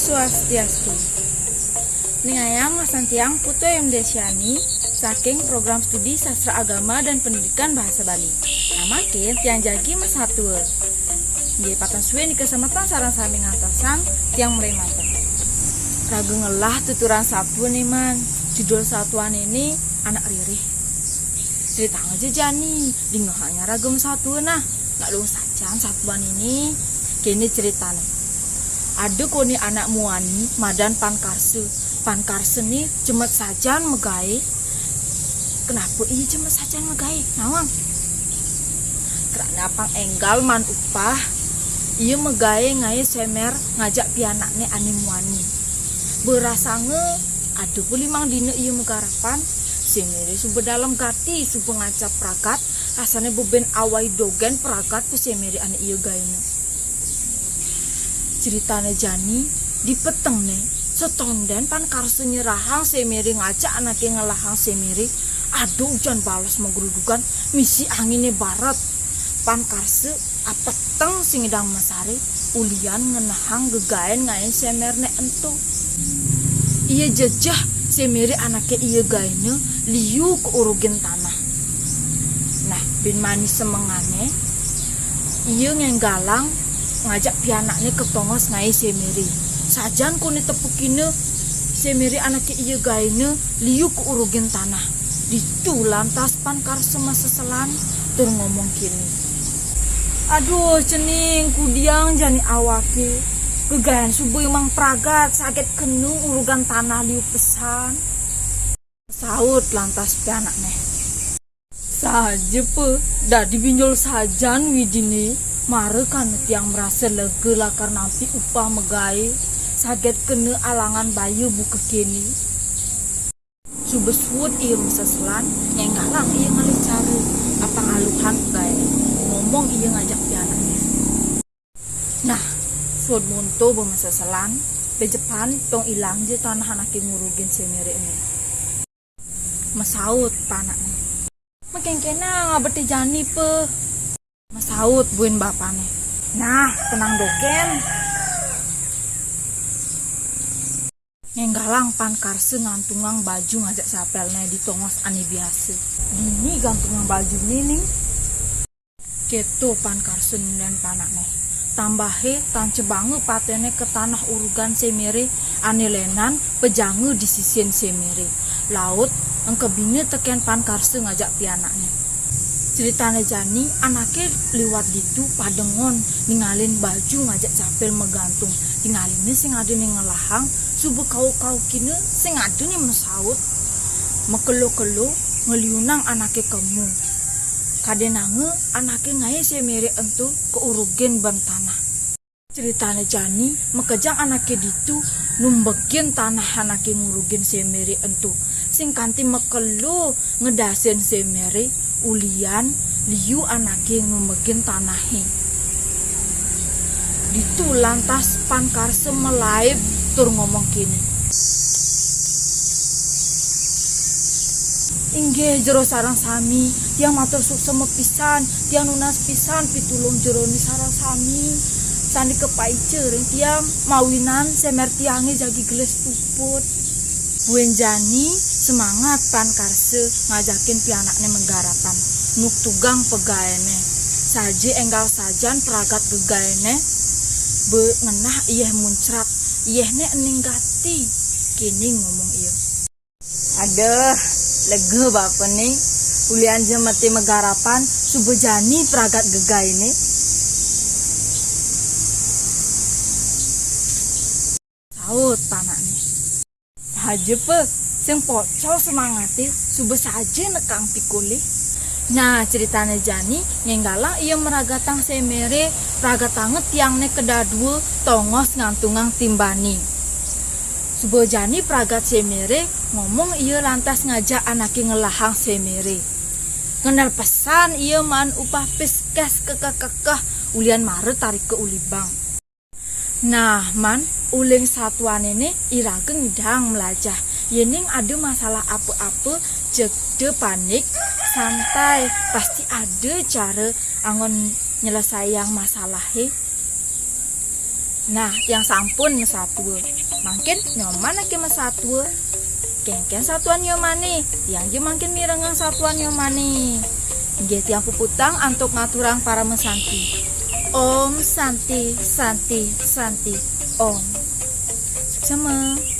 Swastiastu. Ningayang Masantiang Putu M. Desyani saking program studi sastra agama dan pendidikan bahasa Bali. Namakin tiang jagi mas hatua. Di patan suwe ni kesematan sarang sami ngantasan tiang mulai matang. Ragu ngelah tuturan satu nih man. Judul satuan ini anak ririh. Cerita aja jani di ngehanya ragam satu nah. Nggak lu sajan satuan ini. Kini ceritanya. Ada koni anak muani madan pankarse. Pankarse nih cemet sajan megai. Kenapa iya cemet sajan megai? Nawang. Karena pang enggal man upah. Iya megai ngai semer ngajak pianaknya ani muani. Berasa ada puli mang dina iya megarapan. Semere sumber dalam gati sumber ngacap prakat. Rasanya beben awai dogen prakat ku semere ani iya gaina. Ceritanya Jani di peteng nih setonden pan karse nyerahang semeri ngajak anaknya ngelahang semeri aduh hujan balas menggerudukan misi anginnya barat pan karse apeteng sing idang masari ulian ngenahang gegaen ngain semerne entu iya jejah semeri anaknya iya gaine liu ke urugin tanah. Nah bin manis semengane iya ngenggalang ngajak pianaknya ke tongos ngai semeri sajan kuni tepukine semeri anaknya iya gaine liu ke urugin tanah ditu lantas pankar semasa selan tur ngomong kini aduh cening kudiang jani awake kegayan subuh emang pragat sakit kenu urugan tanah liu pesan saut lantas pianaknya saja pe dah dibinjol sajan widini mare kan tiang merasa lega lah karena nanti upah megai saget kena alangan bayu buka kini subeswut iya seselan yang galang iya ngalih cari apa ngaluhan gai ngomong iya ngajak pianaknya nah suat munto bemasa selan bejepan tong ilang je tanah anaknya ngurugin semere ini masaut panaknya makin kena ngabeti jani pe masaut buin bapane. Nah, tenang doken. Ngenggalang pan karse ngantungang baju ngajak sapelnya di tongos ani biasa. Dini gantungang baju nining. Keto pan karse dan panaknya. Tambahe tance bange patene ke tanah urugan semere ani lenan pejange di sisien semere. Laut engkebine teken pan karse ngajak pianaknya. Ceritanya Jani anaknya liwat gitu padengon ningalin baju ngajak capel megantung tinggalinnya sing ada nih ngelahang subuh kau kini sing ada nih mesaut mekelo-kelo ngeliunang anaknya kamu kadenange anaknya ngai semere entu keurugen ban tanah ceritanya Jani mekejang anaknya ditu numbekin tanah anaknya ngurugin semere entu sing kanti mekelo ngedasen semere ulian liu anaknya memegin tanahnya ditu lantas pankarse melaib tur ngomong kini inggih jero sarang sami tiang matur suksema pisan tiang nunas pisan pitulung jero ni sarang sami sani kepaice ring tiang mawinan semer tiange jagi geles puput buen Jani semangat pankarse ngajakin pianaknya menggarapan nuk tugang pegaene saje enggal sajan peragat gegaene be ngenah iyeh muncrat iyehne ninggati kini ngomong iyo aduh lega bapak nih ulian jemati menggarapan subuh Jani peragat gegaene saut panaknya aja pe sing pocol semangati subuh saja nekang pikuli. Nah ceritanya Jani ngenggalang ia meragatang semere ragatanget tiangne kedadua tongos ngantungang timbani. Subuh Jani peragat semere ngomong ia lantas ngajak anaknya ngelahang semere. Ngenal pesan ia man upah piskes kekeh ulian mare tarik ke ulibang. Nah man uling satuan ini irageng ngidang melajah yening ada masalah apa-apa jegde panik santai pasti ada cara angon nyelesaiang masalah Nah, yang sampun mesatwa. Mangkin nyoman ake mesatwa. Kengken satuan nyomane, yang je mangkin mirengang satuan nyomane. Nggih tiang puputang antuk ngaturang para mesanti. Om Santi Santi Santi Om. Sama.